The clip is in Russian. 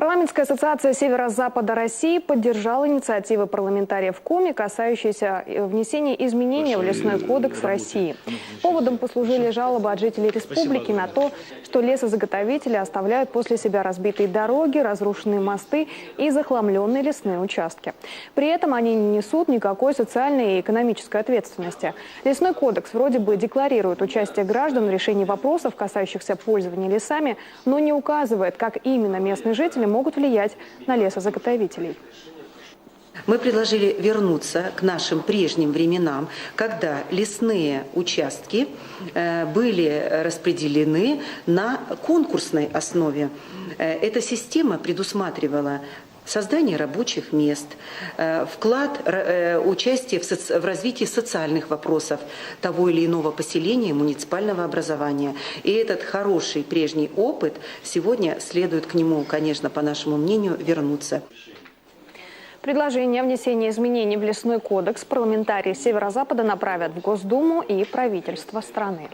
Парламентская ассоциация Северо-Запада России поддержала инициативы парламентариев Коми, касающиеся внесения изменений в Лесной кодекс России. Поводом послужили жалобы от жителей республики на то, что лесозаготовители оставляют после себя разбитые дороги, разрушенные мосты и захламленные лесные участки. При этом они не несут никакой социальной и экономической ответственности. Лесной кодекс вроде бы декларирует участие граждан в решении вопросов, касающихся пользования лесами, но не указывает, как именно местные жители могут влиять на лесозаготовителей. Мы предложили вернуться к нашим прежним временам, когда лесные участки были распределены на конкурсной основе. Эта система предусматривала создание рабочих мест, вклад, участие в развитии социальных вопросов того или иного поселения, муниципального образования. И этот хороший прежний опыт, сегодня следует к нему, конечно, по нашему мнению, вернуться. Предложение о внесении изменений в Лесной кодекс парламентарии Северо-Запада направят в Госдуму и правительство страны.